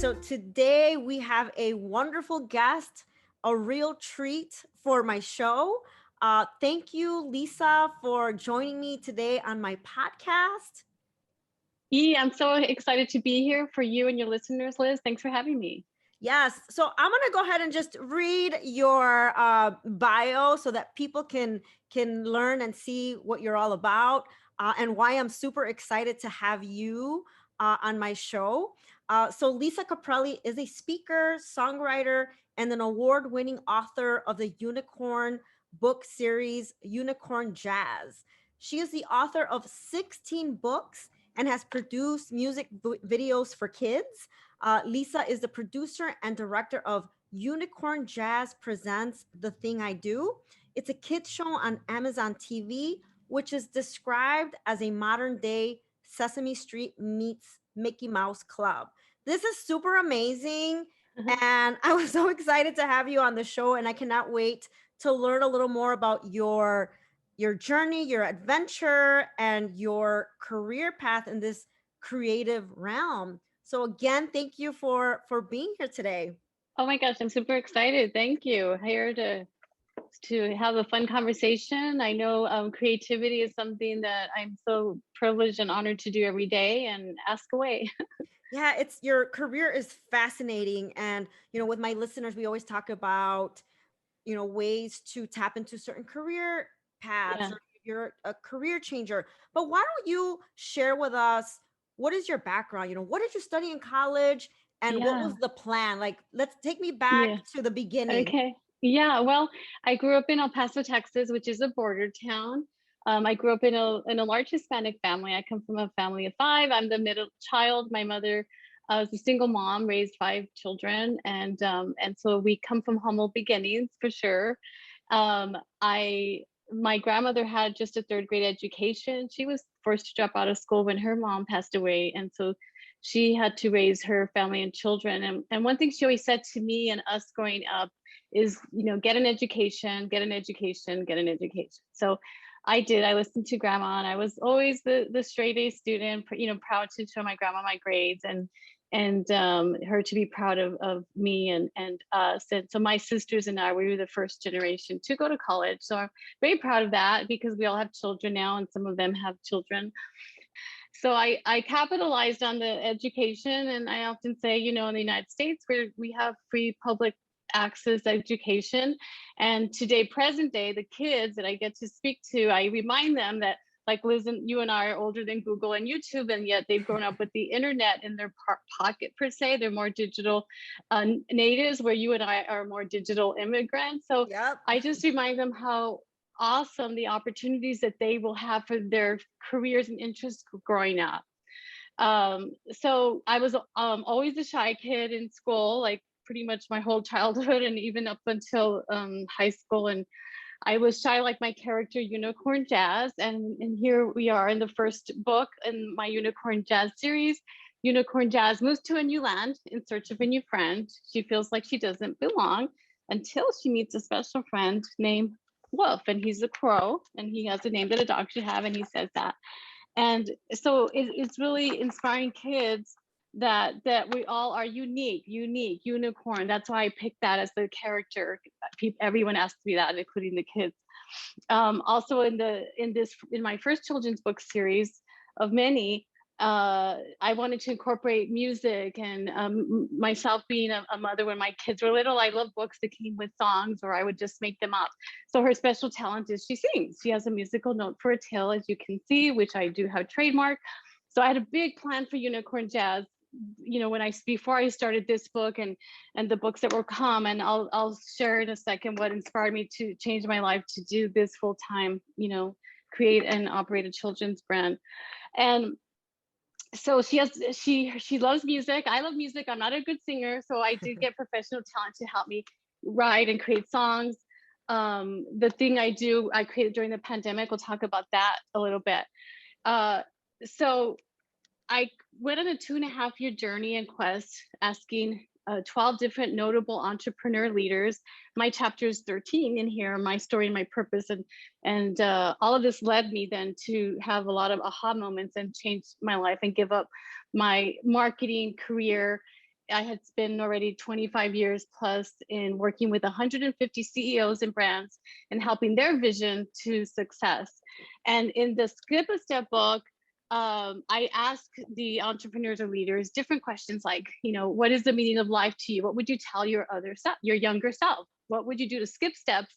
So today we have a wonderful guest, a real treat for my show. Thank you, Lisa, for joining me today on my podcast. Yeah, I'm so excited to be here for you and your listeners, Liz. Thanks for having me. Yes. So I'm gonna go ahead and just read your bio so that people can learn and see what you're all about, and why I'm super excited to have you on my show. So Lisa Caprelli is a speaker, songwriter, and an award-winning author of the Unicorn book series, Unicorn Jazz. She is the author of 16 books and has produced music videos for kids. Lisa is the producer and director of Unicorn Jazz Presents The Thing I Do. It's a kids show on Amazon TV, which is described as a modern day Sesame Street meets Mickey Mouse Club. This is super amazing. And I was so excited to have you on the show, and I cannot wait to learn a little more about your journey, your adventure, and your career path in this creative realm. So again, thank you for being here today. Oh my gosh, I'm super excited. Thank you. Here to have a fun conversation. I know creativity is something that I'm so privileged and honored to do every day, and ask away. Yeah, it's your career is fascinating, and with my listeners we always talk about ways to tap into certain career paths, Yeah. or if you're a career changer. But why don't you share with us, what is your background? What did you study in college, and what Yeah. was the plan? Like, let's take me back Yeah. to the beginning. Okay. Yeah. Well, I grew up in El Paso, Texas, which is a border town. I grew up in a large Hispanic family. I come from a family of five. I'm the middle child. My mother was a single mom, raised five children, and so we come from humble beginnings for sure. I My grandmother had just a third grade education. She was forced to drop out of school when her mom passed away, and so she had to raise her family and children. And one thing she always said to me and us growing up is, get an education, get an education, get an education. So I did. I listened to grandma, and I was always the straight A student, proud to show my grandma my grades, and her to be proud of me and us. And so my sisters and I, we were the first generation to go to college. So I'm very proud of that, because we all have children now, and some of them have children. So I capitalized on the education. And I often say, in the United States, where we have free public access education. And today, present day, the kids that I get to speak to, I remind them that, like Liz and you and I are older than Google and YouTube, and yet they've grown up with the internet in their pocket per se. They're more digital natives, where you and I are more digital immigrants. So Yep. I just remind them how awesome the opportunities that they will have for their careers and interests growing up. So I was always a shy kid in school, like pretty much my whole childhood and even up until high school. And I was shy like my character, Unicorn Jazz. And here we are in the first book in my Unicorn Jazz series. Unicorn Jazz moves to a new land in search of a new friend. She feels like she doesn't belong until she meets a special friend named Wolf. And he's a crow, and he has a name that a dog should have, and he says that. And so it's really inspiring kids that we all are unique, unicorn. That's why I picked that as the character. Everyone asked me that, including the kids. Also in my first children's book series of many, I wanted to incorporate music, and myself being a mother when my kids were little, I love books that came with songs, or I would just make them up. So her special talent is she sings. She has a musical note for a tale, as you can see, which I do have trademark. So I had a big plan for Unicorn Jazz, before I started this book and the books that will come. And I'll share in a second what inspired me to change my life to do this full time, create and operate a children's brand. And so she loves music. I love music. I'm not a good singer, so I did get professional talent to help me write and create songs. The thing I do, I created during the pandemic. We'll talk about that a little bit. So I went on a 2.5 year journey and quest, asking 12 different notable entrepreneur leaders. My chapter is 13 in here, my story and my purpose. And all of this led me then to have a lot of aha moments and change my life and give up my marketing career I had spent already 25 years plus in working with 150 CEOs and brands and helping their vision to success. And in the Skip a Step book, I ask the entrepreneurs or leaders different questions like, what is the meaning of life to you? What would you tell your other self, your younger self? What would you do to skip steps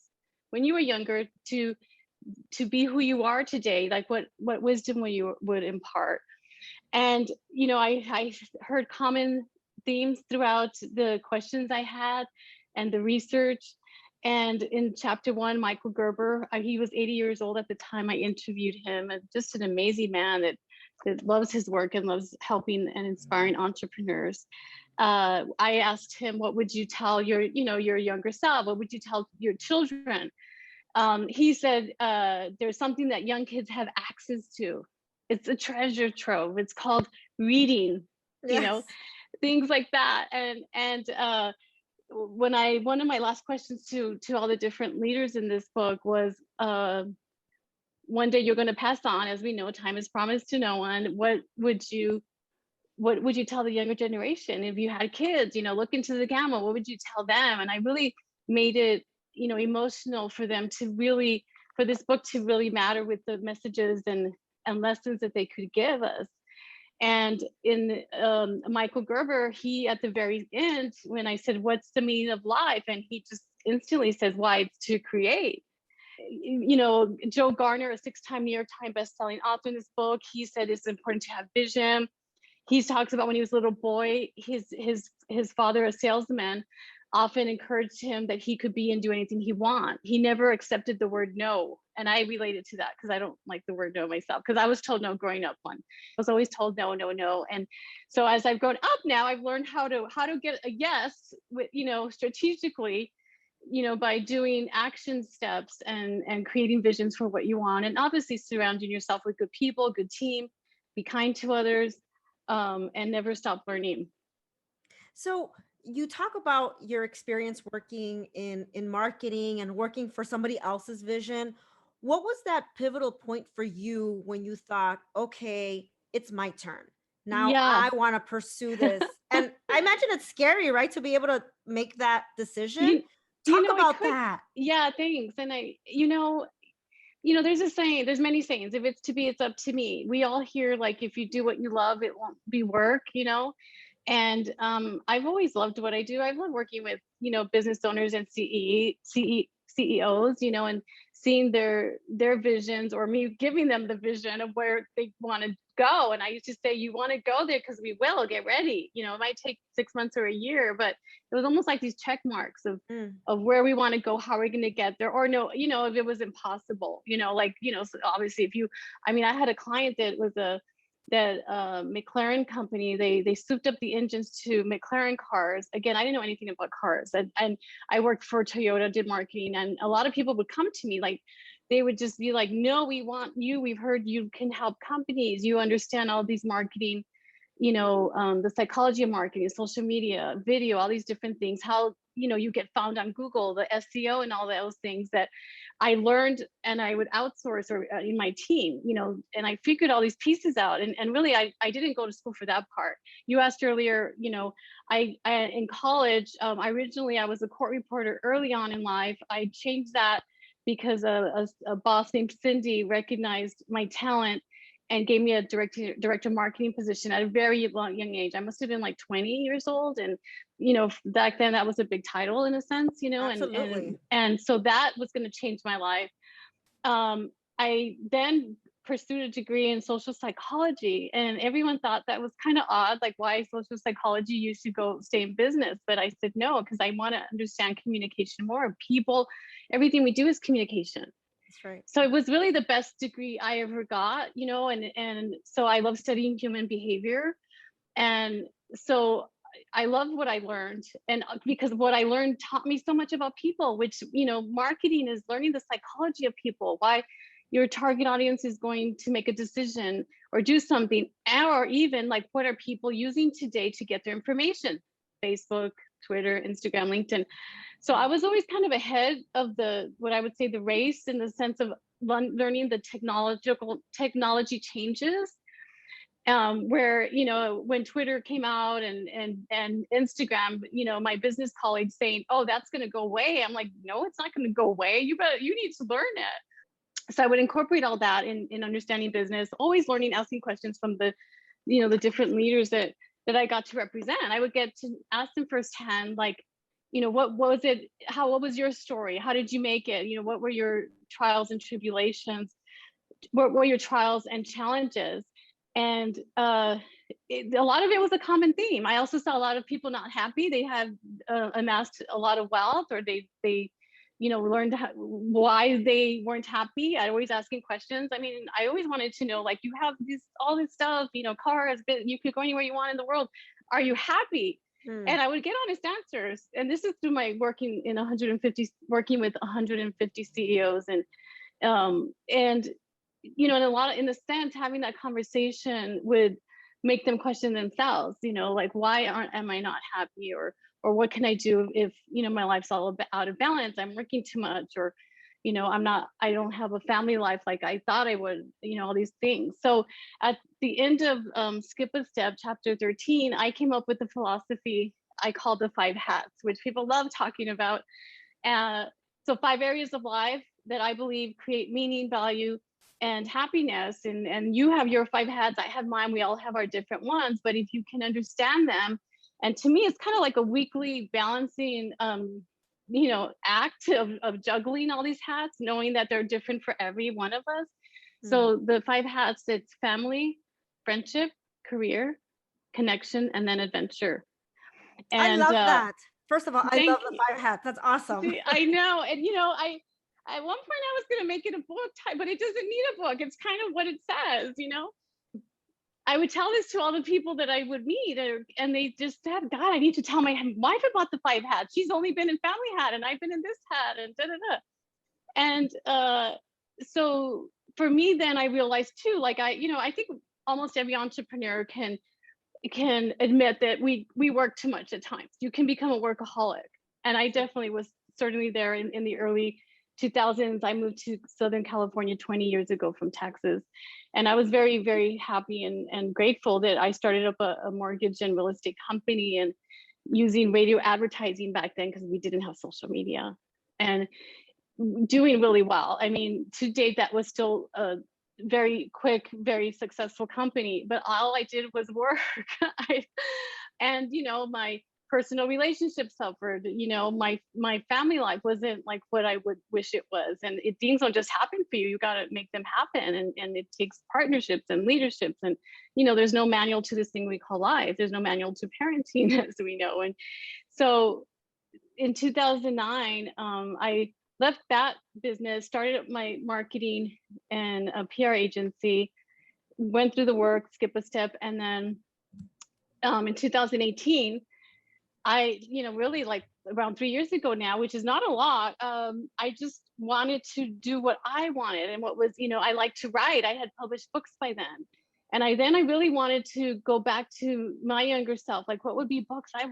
when you were younger to be who you are today? Like what wisdom would impart? And I heard common themes throughout the questions I had and the research. And in chapter 1, Michael Gerber, he was 80 years old at the time I interviewed him, and just an amazing man that loves his work and loves helping and inspiring entrepreneurs. I asked him, what would you tell your younger self? What would you tell your children? He said, there's something that young kids have access to. It's a treasure trove. It's called reading, Yes. things like that. And one of my last questions to all the different leaders in this book was, one day you're going to pass on, as we know, time is promised to no one. What would you tell the younger generation if you had kids? Look into the camera. What would you tell them? And I really made it emotional for them for this book to really matter with the messages and lessons that they could give us. And in Michael Gerber, he at the very end, when I said, what's the meaning of life? And he just instantly says, why, it's to create. Joe Garner, a 6-time New York Times bestselling author in this book, he said it's important to have vision. He talks about when he was a little boy, his father, a salesman, often encouraged him that he could be and do anything he want. He never accepted the word no. And I related to that because I don't like the word no myself, because I was told no growing up. I was always told no, no, no. And so as I've grown up now, I've learned how to get a yes with, strategically, by doing action steps and creating visions for what you want. And obviously surrounding yourself with good people, good team, be kind to others, and never stop learning. So you talk about your experience working in marketing and working for somebody else's vision. What was that pivotal point for you when you thought, okay, it's my turn. Now Yeah. I want to pursue this. And I imagine it's scary, right? To be able to make that decision. You, Talk it about could, that. yeah, thanks. And there's a saying, there's many sayings. If it's to be, it's up to me. We all hear, like, if you do what you love, it won't be work, And I've always loved what I do. I love working with, business owners and CEOs, and seeing their visions, or me giving them the vision of where they want to go. And I used to say, you want to go there because we will, get ready. It might take 6 months or a year, but it was almost like these check marks of where we want to go, how we're going to get there, or no, if it was impossible, so obviously I had a client that was McLaren company. They souped up the engines to McLaren cars. Again, I didn't know anything about cars, and I worked for Toyota, did marketing, and a lot of people would come to me, like, they would just be like, no, we want you. We've heard you can help companies. You understand all these marketing, the psychology of marketing, social media, video, all these different things, how, you get found on Google, the SEO and all those things that I learned, and I would outsource or in my team, and I figured all these pieces out. And really, I didn't go to school for that part. You asked earlier, I in college, originally I was a court reporter early on in life. I changed that because a boss named Cindy recognized my talent and gave me a director marketing position at a very young age. I must have been like 20 years old. And, back then that was a big title in a sense, Absolutely. and so that was going to change my life. I then pursued a degree in social psychology, and everyone thought that was kind of odd, like, why social psychology? You should go stay in business. But I said no, because I want to understand communication more. People, everything we do is communication. That's right. So it was really the best degree I ever got, and so I love studying human behavior. And so I love what I learned, and because what I learned taught me so much about people, which, marketing is learning the psychology of people, why your target audience is going to make a decision or do something, or even like, what are people using today to get their information? Facebook, Twitter, Instagram, LinkedIn. So I was always kind of ahead of what I would say the race, in the sense of learning the technology changes. where, when Twitter came out and Instagram, my business colleagues saying, oh, that's going to go away. I'm like, no, it's not going to go away. You need to learn it. So I would incorporate all that in understanding business, always learning, asking questions from the different leaders that I got to represent. I would get to ask them firsthand, like, what was it? What was your story? How did you make it? What were your trials and tribulations? What were your trials and challenges? And a lot of it was a common theme. I also saw a lot of people not happy. They had amassed a lot of wealth, or they learned why they weren't happy. I always asking questions. I mean, I always wanted to know, like, you have all this stuff, cars, you could go anywhere you want in the world. Are you happy? Mm. And I would get honest answers. And this is through my working with 150 CEOs, and in a sense, having that conversation would make them question themselves, like, why am I not happy, or what can I do if my life's all out of balance, I'm working too much, or I don't have a family life like I thought I would, all these things. So at the end of Skip a Step, chapter 13, I came up with the philosophy I call the 5 hats, which people love talking about. So 5 areas of life that I believe create meaning, value, and happiness. And you have your 5 hats, I have mine, we all have our different ones. But if you can understand them, and to me, it's kind of like a weekly balancing act of juggling all these hats, knowing that they're different for every one of us. Mm. So the 5 hats, it's family, friendship, career, connection, and then adventure. I And love that. First of all, I love thank the you. 5 hats. That's awesome. See, I know. And I at one point I was going to make it a book type, but it doesn't need a book. It's kind of what it says. I would tell this to all the people that I would meet, and they just said, God, I need to tell my wife about the 5 hats. She's only been in family hat, and I've been in this hat, and da da da. And so for me, then I realized too, like, I think almost every entrepreneur can admit that we work too much at times. You can become a workaholic, and I definitely was certainly there in the early 2000s. I moved to Southern California 20 years ago from Texas, and I was very, very happy and grateful that I started up a mortgage and real estate company, and using radio advertising back then, because we didn't have social media, and doing really well. I mean, to date, that was still a very quick, very successful company, but all I did was work. And my personal relationships suffered. My family life wasn't like what I would wish it was. And things don't just happen for you. You got to make them happen. And it takes partnerships and leaderships. And, there's no manual to this thing we call life. There's no manual to parenting, as we know. And so in 2009, I left that business, started up my marketing and a PR agency, went through the work, skip a step. And then in 2018, I, really, like around 3 years ago now, which is not a lot, I just wanted to do what I wanted. And what was, I like to write. I had published books by then. And I really wanted to go back to my younger self. Like, what would be books I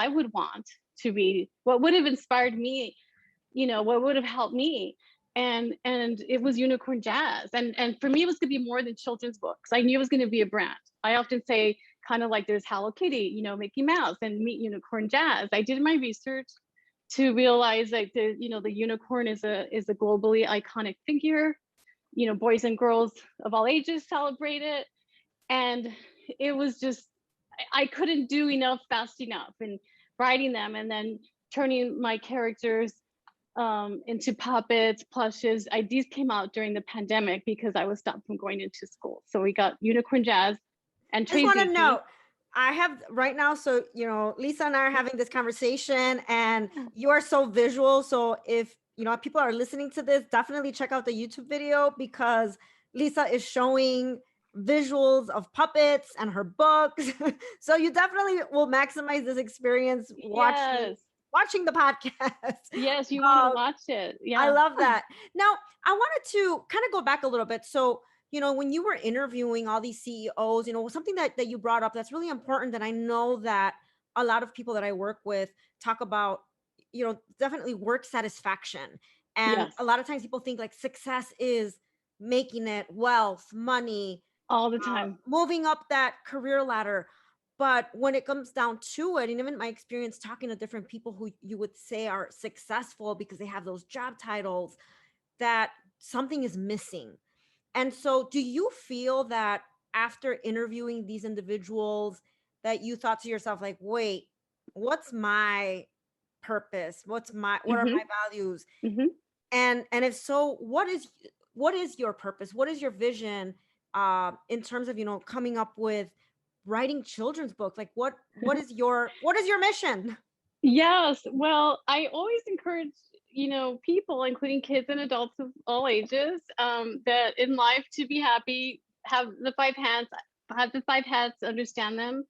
would want to read? What would have inspired me? What would have helped me? And it was Unicorn Jazz. And for me, it was going to be more than children's books. I knew it was going to be a brand. I often say, kind of like there's Hello Kitty, Mickey Mouse, and meet Unicorn Jazz. I did my research to realize that the unicorn is a globally iconic figure. Boys and girls of all ages celebrate it. And it was just, I couldn't do enough fast enough, and writing them and then turning my characters into puppets, plushes. These came out during the pandemic because I was stopped from going into school. So we got Unicorn Jazz and I just want to Tracy. know, I have right now, so Lisa and I are having this conversation, and you are so visual. So if people are listening to this, definitely check out the YouTube video, because Lisa is showing visuals of puppets and her books. So you definitely will maximize this experience Yes. watching the podcast. Yes, you want to watch it. I Yeah. love that. Now, I wanted to kind of go back a little bit. So, when you were interviewing all these CEOs, something that you brought up that's really important, that I know that a lot of people that I work with talk about, definitely work satisfaction. And Yes. a lot of times people think like success is making it, wealth, money. all the time. moving up that career ladder. But when it comes down to it, and even my experience talking to different people who you would say are successful because they have those job titles, that something is missing. And so, do you feel that after interviewing these individuals, that you thought to yourself, like, wait, what's my purpose? What are Hmm. my values? Hmm. And if so, what is your purpose? What is your vision in terms of, coming up with writing children's books? Like, what is your mission? Yes. Well, I always encourage, people, including kids and adults of all ages, that in life to be happy, have the five hats, understand them,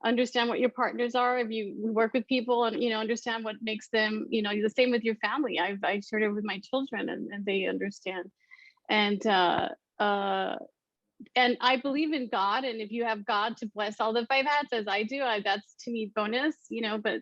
understand what your partners are. If you work with people and, understand what makes them, the same with your family. I shared it with my children and they understand. And, uh, and I believe in God. And if you have God to bless all the five hats as I do, that's to me bonus, but,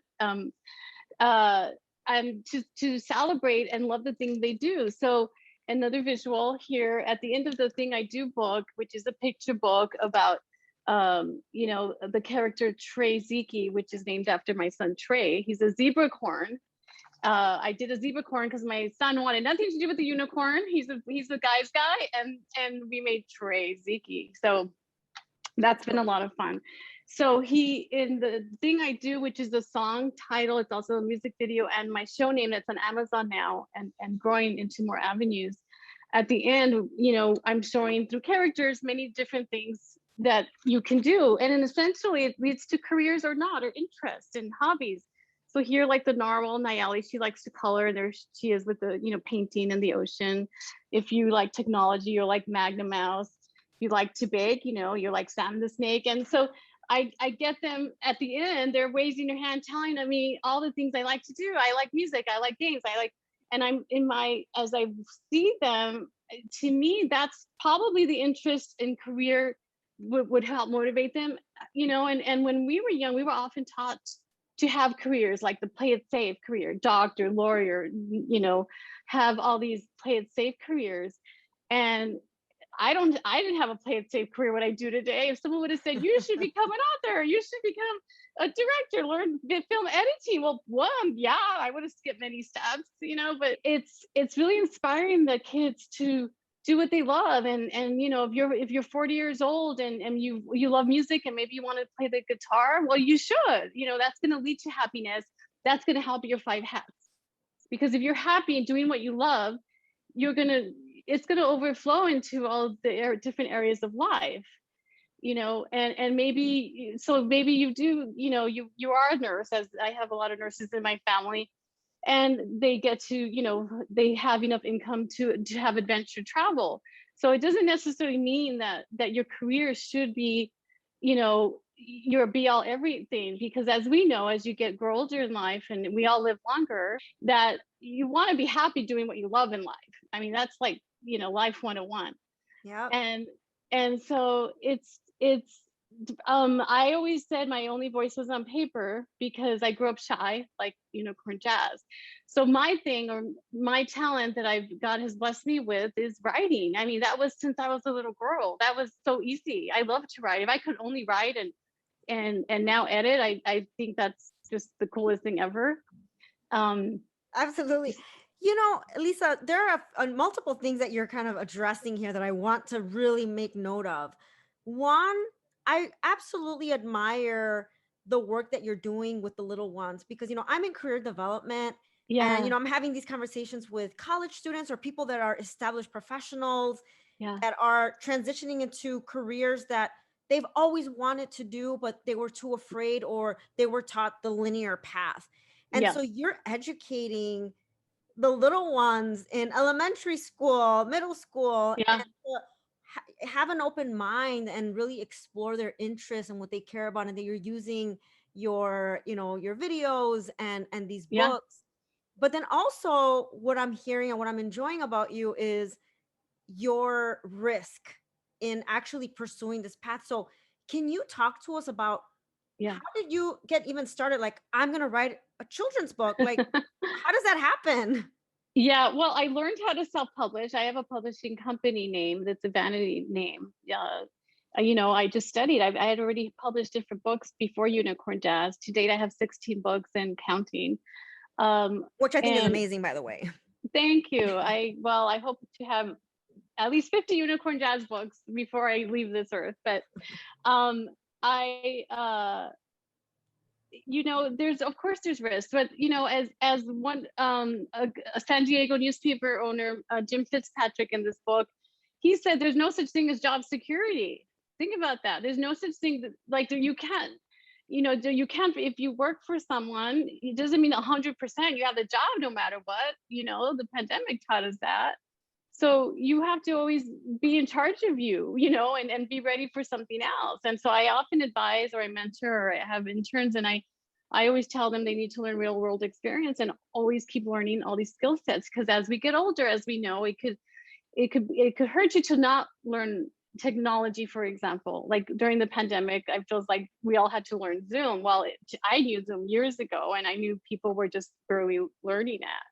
uh, and to celebrate and love the thing they do. So another visual here at the end of the Thing I Do book, which is a picture book about the character Trey Zeke, which is named after my son Trey. He's a zebra corn. I did a zebra corn because my son wanted nothing to do with the unicorn. He's the guy's guy, and we made Trey Zeke. So that's been a lot of fun. So he, in the Thing I Do, which is the song title, it's also a music video and my show name that's on Amazon now and growing into more avenues. At the end, I'm showing through characters many different things that you can do. And then essentially it leads to careers or not, or interests and hobbies. So here, like the narwhal, Nayeli, she likes to color, and there she is with the, painting in the ocean. If you like technology, you're like Magna Mouse. You like to bake, you're like Sam the Snake. And so I get them at the end, they're raising their hand, telling me all the things I like to do. I like music, I like games, and I'm as I see them, to me, that's probably the interest in career would help motivate them, and when we were young, we were often taught to have careers like the play it safe career, doctor, lawyer, have all these play it safe careers. And I didn't have a play it safe career what I do today. If someone would have said, you should become an author, you should become a director, learn film editing. Well, one, yeah, I would have skipped many steps, but it's really inspiring the kids to do what they love. And if you're 40 years old and you love music and maybe you want to play the guitar, well, you should. That's going to lead to happiness. That's going to help your five hats. Because if you're happy and doing what you love, it's going to overflow into all the different areas of life, and maybe you do, you are a nurse, as I have a lot of nurses in my family, and they get to, they have enough income to have adventure travel. So it doesn't necessarily mean that your career should be, your be all everything, because as we know, as you grow older in life and we all live longer, that you want to be happy doing what you love in life. I mean, that's like, life 101. Yep. And so I always said my only voice was on paper because I grew up shy, like unicorn jazz. So my thing, or my talent that God has blessed me with, is writing. I mean, that was since I was a little girl. That was so easy. I love to write. If I could only write and now edit, I think that's just the coolest thing ever. Absolutely. Lisa, there are multiple things that you're kind of addressing here that I want to really make note of. One, I absolutely admire the work that you're doing with the little ones because, I'm in career development and, Yeah, I'm having these conversations with college students or people that are established professionals yeah, that are transitioning into careers that they've always wanted to do, but they were too afraid or they were taught the linear path. And yes, so you're educating the little ones in elementary school, middle school, yeah, and to have an open mind and really explore their interests and what they care about, and that you're using your videos and these yeah. books. But then also what I'm hearing and what I'm enjoying about you is your risk in actually pursuing this path. So can you talk to us about Yeah. how did you get even started? Like, I'm going to write a children's book. Like, how does that happen? Yeah, well, I learned how to self-publish. I have a publishing company name that's a vanity name. I just studied. I had already published different books before Unicorn Jazz. To date, I have 16 books and counting. Um, Which I think is and amazing, by the way. thank you. I hope to have at least 50 Unicorn Jazz books before I leave this earth. But um, I there's, of course, there's risk, but as one a San Diego newspaper owner, Jim Fitzpatrick, in this book, he said there's no such thing as job security. Think about that. There's no such thing that, like, you can't, you can't, if you work for someone, it doesn't mean 100% you have the job no matter what. The pandemic taught us that. So you have to always be in charge of and be ready for something else. And so I often advise, or I mentor, or I have interns, and I always tell them they need to learn real world experience and always keep learning all these skill sets, because as we get older, as we know, it could hurt you to not learn technology. For example, like during the pandemic, I feel like we all had to learn Zoom. Well, I knew Zoom years ago, and I knew people were just barely learning it.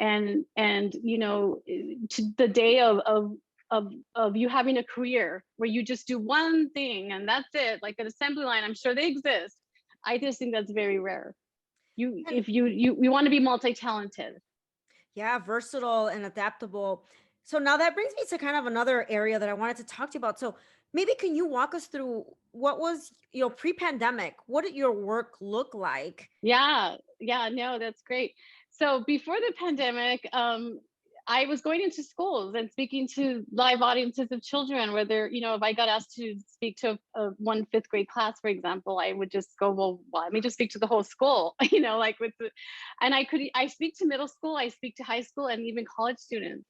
And to the day of you having a career where you just do one thing and that's it, like an assembly line, I'm sure they exist. I just think that's very rare. you And if you you want to be multi-talented. yeah, versatile and adaptable. So now that brings me to kind of another area that I wanted to talk to you about. So maybe can you walk us through what was, pre-pandemic? What did your work look like? Yeah, no, that's great. So before the pandemic, I was going into schools and speaking to live audiences of children, whether, if I got asked to speak to one fifth grade class, for example, I would just go, well, let me just speak to the whole school, like and I speak to middle school, I speak to high school, and even college students.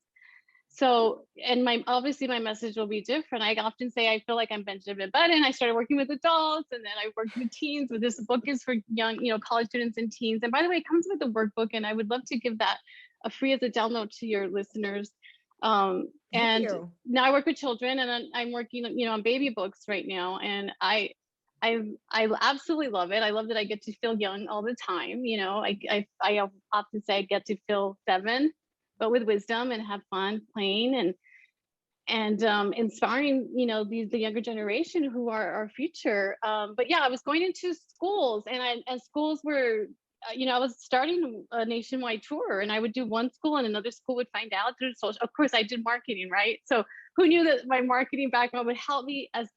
So, and obviously my message will be different. I often say I feel like I'm Benjamin Button. I started working with adults, and then I worked with teens. But this book is for young, college students and teens. And by the way, it comes with a workbook, and I would love to give that a free as a download to your listeners. Thank And you. now I work with children, and I'm working, on baby books right now, and I absolutely love it. I love that I get to feel young all the time. I often say I get to feel 7, but with wisdom, and have fun playing and inspiring, the younger generation who are our future. But yeah, I was going into schools, and schools were, I was starting a nationwide tour, and I would do one school, and another school would find out through social. Of course, I did marketing, right? So who knew that my marketing background would help me as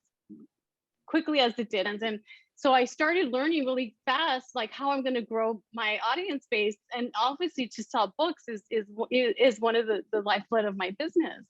quickly as it did? And then so I started learning really fast, like how I'm going to grow my audience base, and obviously to sell books is one of the lifeblood of my business.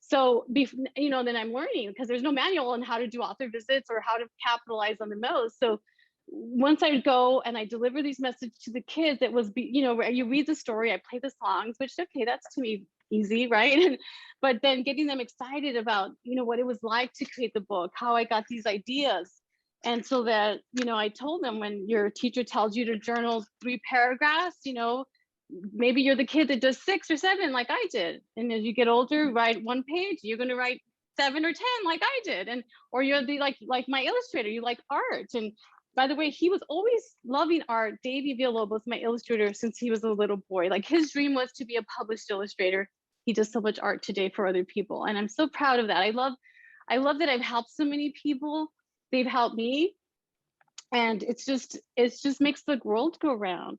So then I'm learning, because there's no manual on how to do author visits or how to capitalize on the most. So once I go and I deliver these messages to the kids, it was where you read the story, I play the songs, which, okay, that's to me easy, right? But then getting them excited about what it was like to create the book, how I got these ideas. And so that, I told them, when your teacher tells you to journal 3 paragraphs, maybe you're the kid that does 6 or 7 like I did. And as you get older, write 1 page, you're going to write 7 or 10 like I did. And or you're the like my illustrator, you like art. And by the way, he was always loving art. Davey Villalobos, my illustrator, since he was a little boy. Like, his dream was to be a published illustrator. He does so much art today for other people, and I'm so proud of that. I love that I've helped so many people. They've helped me, and it just makes the world go round.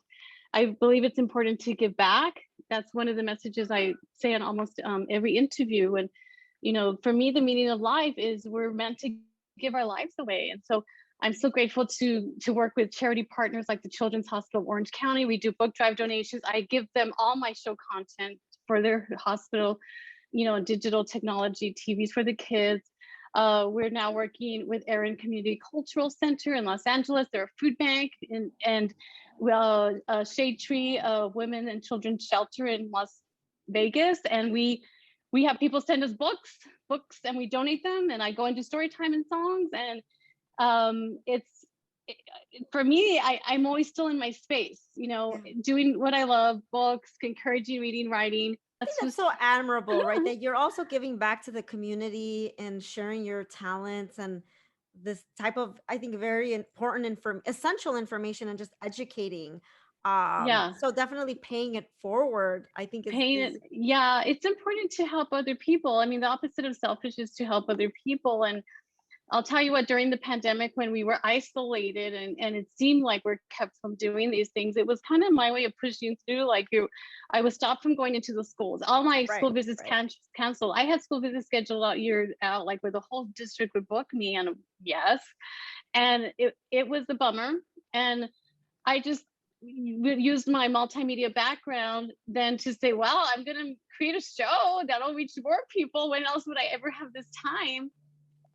I believe it's important to give back. That's one of the messages I say in almost every interview. And for me, the meaning of life is we're meant to give our lives away. And so I'm so grateful to work with charity partners like the Children's Hospital of Orange County. We do book drive donations. I give them all my show content for their hospital, digital technology, TVs for the kids. We're now working with Erin Community Cultural Center in Los Angeles. They're a food bank, and Shade Tree, Women and Children's Shelter in Las Vegas. And we have people send us books, and we donate them. And I go into story time and songs. And for me, I'm always still in my space, Yeah. doing what I love, books, encouraging reading, writing. I think That's that's just so admirable, right? That you're also giving back to the community and sharing your talents and this type of, I think, very important essential information, and just educating. yeah. So definitely paying it forward, I think is Yeah, it's important to help other people. I mean, the opposite of selfish is to help other people. And I'll tell you what, during the pandemic, when we were isolated and it seemed like we're kept from doing these things, it was kind of my way of pushing through. Like I was stopped from going into the schools. All my Right, school visits right. canceled. I had school visits scheduled out years out, like where the whole district would book me. And yes, and it was a bummer. And I just used my multimedia background then to say, well, I'm going to create a show that'll reach more people. When else would I ever have this time?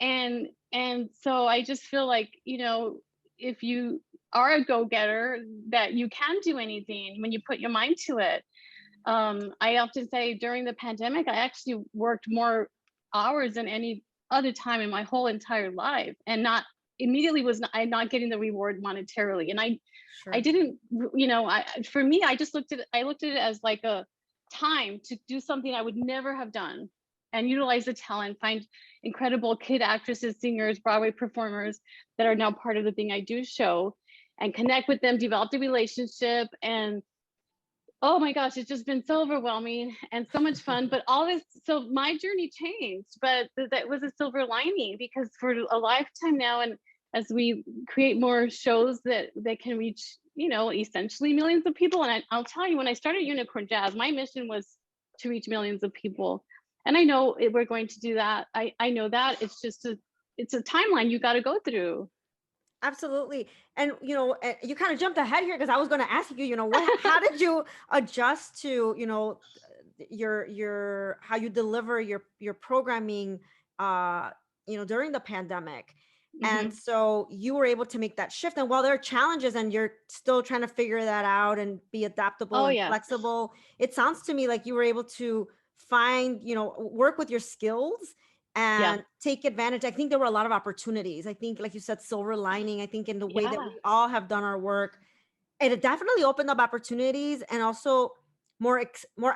And so I just feel like, if you are a go-getter, that you can do anything when you put your mind to it. I often say during the pandemic, I actually worked more hours than any other time in my whole entire life, and not immediately was I not getting the reward monetarily. And I Sure. didn't, for me, I looked at it as like a time to do something I would never have done, and utilize the talent, find incredible kid actresses, singers, Broadway performers that are now part of the Thing I Do show, and connect with them, develop the relationship. And oh my gosh, it's just been so overwhelming and so much fun. But all this, so my journey changed, but that was a silver lining, because for a lifetime now, and as we create more shows that can reach, essentially millions of people. And I'll tell you, when I started Unicorn Jazz, my mission was to reach millions of people. And I know we're going to do that. I know that. It's just it's a timeline you got to go through. Absolutely. And you kind of jumped ahead here because I was going to ask you, how did you adjust to, your how you deliver your programming during the pandemic. And Hmm. so you were able to make that shift. And while there are challenges and you're still trying to figure that out and be adaptable Oh and yeah, flexible, it sounds to me like you were able to find, work with your skills yeah, and take advantage. I think there were a lot of opportunities. I think, like you said, silver lining. I think in the way that yeah, we all have done our work, it definitely opened up opportunities and also more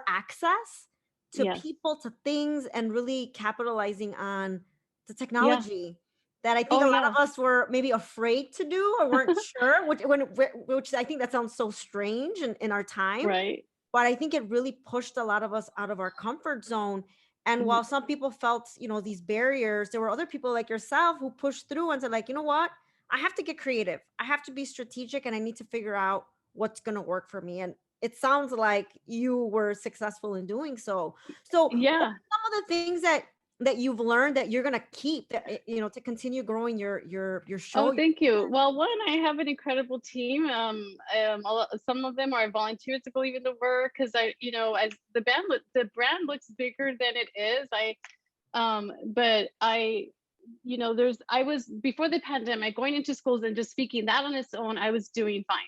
access to yes, people, to things, and really capitalizing on the yeah. technology that I think Oh a lot yeah, of us were maybe afraid to do or weren't sure, which I think that sounds so strange in our time, right. but I think it really pushed a lot of us out of our comfort zone. And Mhm. while some people felt, these barriers, there were other people like yourself who pushed through and said, like, you know what? I have to get creative. I have to be strategic and I need to figure out what's going to work for me. And it sounds like you were successful in doing so. So, what Yeah. are some of the things that you've learned that you're going to keep that to continue growing your Oh, show? thank you. Well, one, I have an incredible team. Some of them are volunteers to believe in the work, because as the brand looks bigger than it is. But I was, before the pandemic, going into schools and just speaking that on its own, I was doing fine.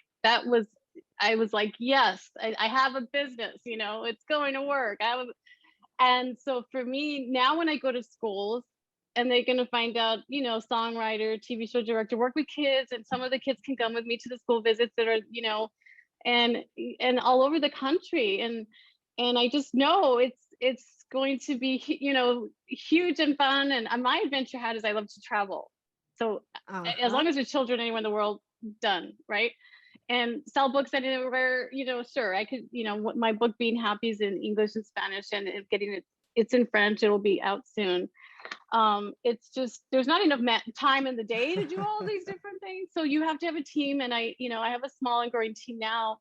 I was like, yes, I have a business. It's going to work. And so for me now, when I go to schools and they're going to find out, songwriter, TV show director, work with kids, and some of the kids can come with me to the school visits that are, and all over the country. And I just know it's going to be, huge and fun. And my adventure hat is I love to travel. So as Uh-huh. long as there's children anywhere in the world, done, right? And sell books anywhere, sure, I could, my book Being Happy is in English and Spanish, and it's in French. It'll be out soon. It's just, there's not enough time in the day to do all these different things. So you have to have a team, and I have a small and growing team now.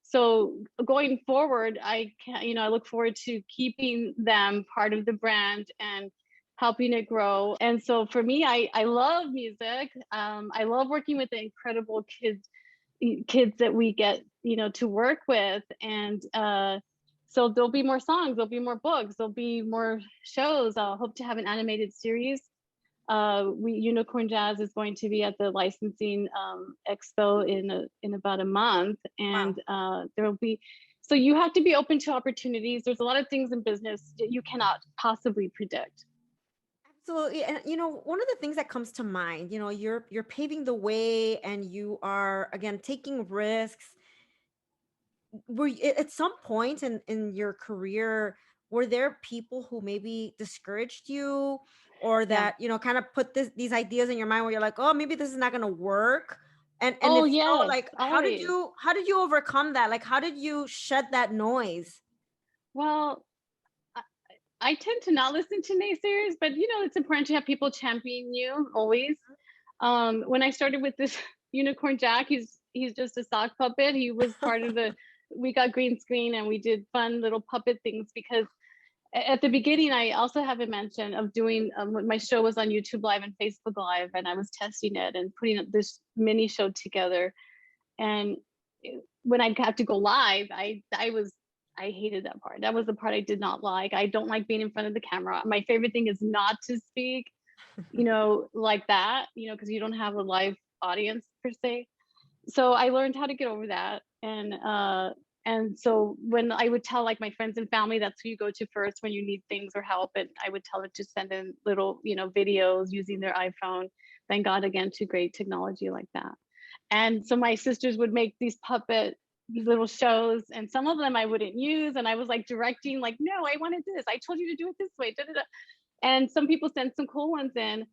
So going forward, I can, I look forward to keeping them part of the brand and helping it grow. And so for me, I love music. I love working with the incredible kids that we get, to work with. And so there'll be more songs, there'll be more books, there'll be more shows. I'll hope to have an animated series. We Unicorn Jazz is going to be at the licensing expo in about a month. And Wow. there will be, so you have to be open to opportunities. There's a lot of things in business that you cannot possibly predict. Absolutely. And one of the things that comes to mind, you're paving the way and you are again taking risks. Were you, at some point in your career, were there people who maybe discouraged you or Yeah. that, kind of put these ideas in your mind where you're like, "Oh, maybe this is not going to work." And Oh if so, yes, like always. how did you overcome that? Like how did you shed that noise? Well, I tend to not listen to naysayers, but it's important to have people champion you always. When I started with this unicorn Jack, he's just a sock puppet. He was part of the we got green screen and we did fun little puppet things because at the beginning I also have a mention of doing when my show was on YouTube Live and Facebook Live, and I was testing it and putting this mini show together. And when I got to go live, I hated that part. That was the part I did not like. I don't like being in front of the camera. My favorite thing is not to speak, like that, because you don't have a live audience per se. So I learned how to get over that. And so when I would tell like my friends and family, that's who you go to first when you need things or help. And I would tell them to send in little, videos using their iPhone. Thank God again to great technology like that. And so my sisters would make these little shows, and some of them I wouldn't use. And I was like directing, like, no, I wanted this. I told you to do it this way. Da, da, da. And some people sent some cool ones in.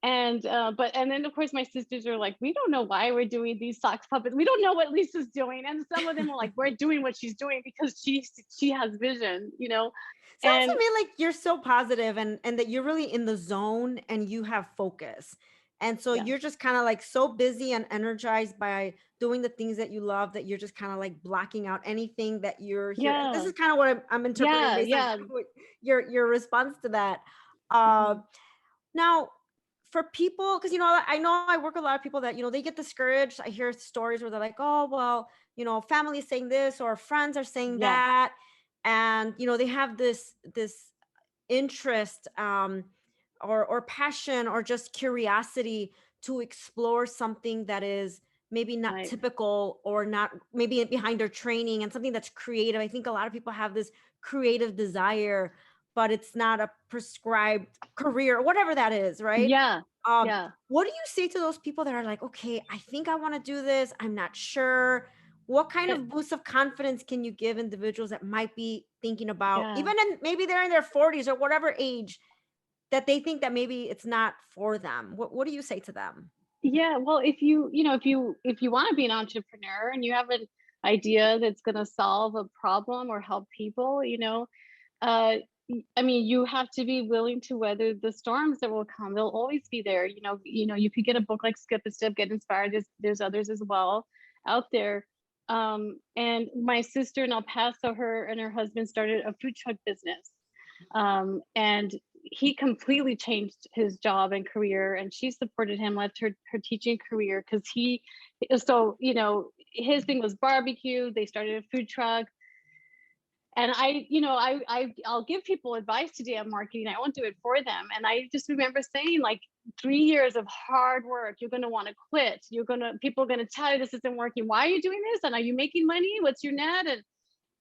And then of course my sisters are like, we don't know why we're doing these socks puppets. We don't know what Lisa's doing. And some of them are like, we're doing what she's doing because she has vision, Sounds to And me like you're so positive and that you're really in the zone and you have focus. And so yeah, you're just kind of like so busy and energized by doing the things that you love that you're just kind of like blocking out anything that you're here. This yeah, is kind of what I'm interpreting yeah, based on yeah. your response to that. Uh, Mhm. Now, for people, because I know I work with a lot of people that they get discouraged. I hear stories where they're like, "Oh, well, family is saying this or friends are saying Yeah, that," and they have this interest or passion or just curiosity to explore something that is maybe not right. typical or not maybe behind their training and something that's creative. I think a lot of people have this creative desire, but it's not a prescribed career or whatever that is, right? Yeah, um yeah. what do you say to those people that are like, okay, I think I want to do this, I'm not sure? What kind It, of boost of confidence can you give individuals that might be thinking about, yeah. even in maybe they're in their 40s or whatever age, that they think that maybe it's not for them? What do you say to them? Yeah, well, if you want to be an entrepreneur and you have an idea that's going to solve a problem or help people, uh I mean, you have to be willing to weather the storms that will come. They'll always be there. You could get a book like Skip a Step, get inspired. There's others as well out there. And my sister in El Paso, her and her husband started a food truck business. And he completely changed his job and career, and she supported him, left her teaching career because his thing was barbecue. They started a food truck. And I'll give people advice today on marketing. I won't do it for them. And I just remember saying, like, 3 years of hard work, you're going to want to quit. People are going to tell you this isn't working. Why are you doing this? And are you making money? What's your net?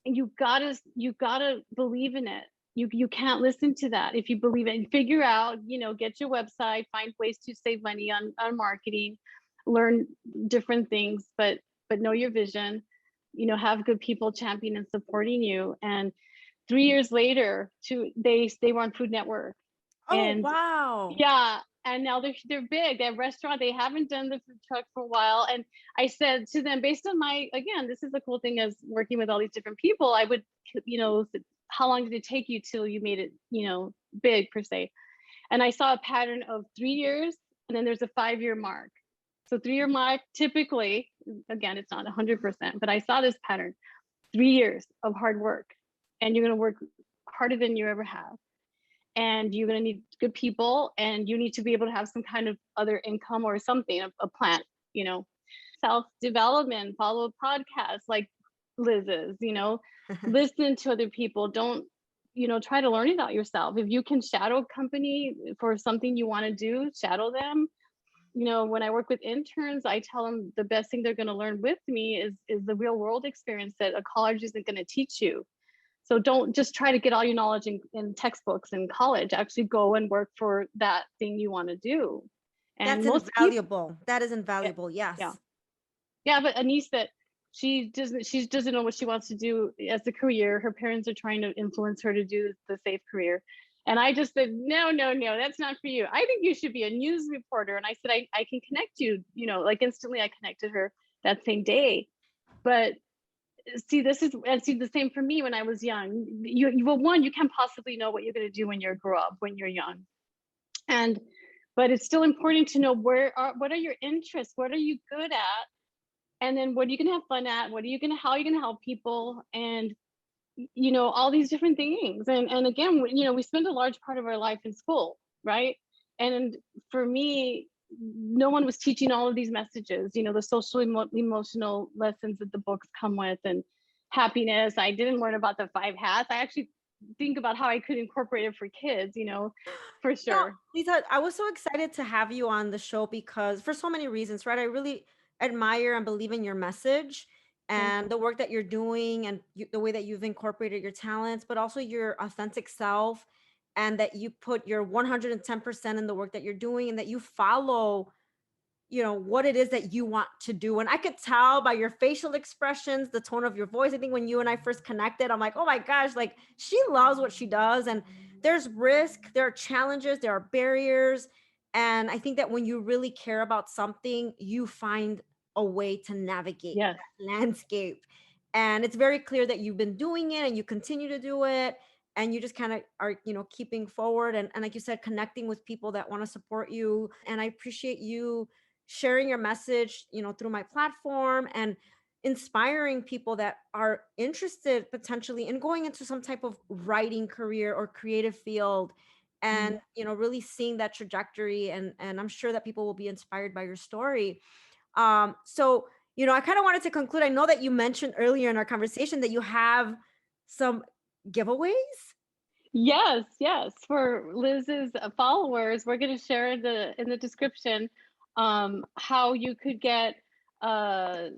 And you gotta believe in it. You can't listen to that. If you believe it, and figure out, get your website, find ways to save money on marketing, learn different things, but know your vision, have good people championing and supporting you. And 3 years later, they were on Food Network. Oh, And wow. yeah, and now they're big. They have restaurant. They haven't done the food truck for a while. And I said to them, based on again, this is the cool thing as working with all these different people. I would, how long did it take you till you made it, big per se? And I saw a pattern of 3 years, and then there's a 5-year mark. So 3-year mark, typically, again, it's not 100%, but I saw this pattern: 3 years of hard work, and you're going to work harder than you ever have, and you're going to need good people, and you need to be able to have some kind of other income or something, a plan, you know self-development, follow a podcast like Liz's, listen to other people. Don't, try to learn it out yourself. If you can shadow a company for something you want to do, shadow them. When I work with interns, I tell them the best thing they're going to learn with me is the real world experience that a college isn't going to teach you. So don't just try to get all your knowledge in textbooks in college. Actually go and work for that thing you want to do. That's And most people, invaluable. That is yeah, invaluable. yeah, Yes. yeah. But a niece that she doesn't know what she wants to do as a career. Her parents are trying to influence her to do the safe career. And I just said, no, no, no, that's not for you. I think you should be a news reporter. And I said, I can connect you, like instantly I connected her that same day. But see, this is, and see, the same for me when I was young. Well, one, you can't possibly know what you're going to do when you grow up, when you're young. And, but it's still important to know what are your interests? What are you good at? And then what are you going to have fun at? How are you going to help people? And, all these different things. And again, we spend a large part of our life in school, right? And for me, no one was teaching all of these messages, the social emotional lessons that the books come with, and happiness. I didn't learn about the 5 hats. I actually think about how I could incorporate it for kids, for Now, sure. Lisa, I was so excited to have you on the show because for so many reasons, right? I really admire and believe in your message Thank and you. the work that you're doing and the way that you've incorporated your talents, but also your authentic self, and that you put your 110% in the work that you're doing, and that you follow what it is that you want to do. And I could tell by your facial expressions, the tone of your voice. I think when you and I first connected, I'm like, oh my gosh, like she loves what she does. And there's risk, there are challenges, there are barriers. And I think that when you really care about something, you find a way to navigate Yes. that landscape. And it's very clear that you've been doing it and you continue to do it. And you just kind of are, keeping forward, and like you said, connecting with people that want to support you. And I appreciate you sharing your message, through my platform, and inspiring people that are interested potentially in going into some type of writing career or creative field, Mhm. and really seeing that trajectory. And I'm sure that people will be inspired by your story. So I kind of wanted to conclude. I know that you mentioned earlier in our conversation that you have some giveaways. Yes, yes. For Liz's followers, we're going to share in the description how you could get uh,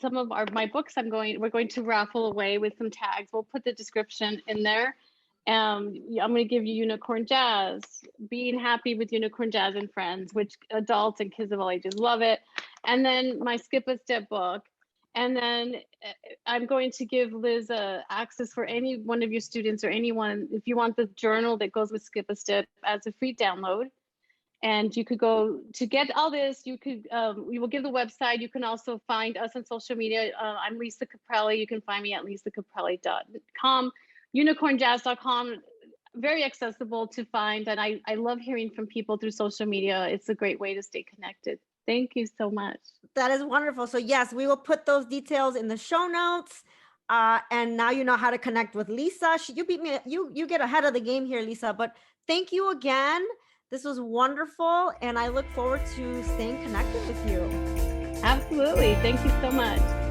some of my books. We're going to raffle away with some tags. We'll put the description in there. Yeah, I'm going to give you Unicorn Jazz, Being Happy with Unicorn Jazz and Friends, which adults and kids of all ages love it. And then my Skip a Step book. And then I'm going to give Liz access for any one of your students or anyone, if you want the journal that goes with Skip a Step, as a free download. And you could go to get all this. We will give the website. You can also find us on social media. I'm Lisa Caprelli. You can find me at lisacaprelli.com, unicornjazz.com. Very accessible to find. And I love hearing from people through social media. It's a great way to stay connected. Thank you so much. That is wonderful. So yes, we will put those details in the show notes. And now you know how to connect with Lisa. You beat me. You get ahead of the game here, Lisa. But thank you again. This was wonderful, and I look forward to staying connected with you. Absolutely. Thank you so much.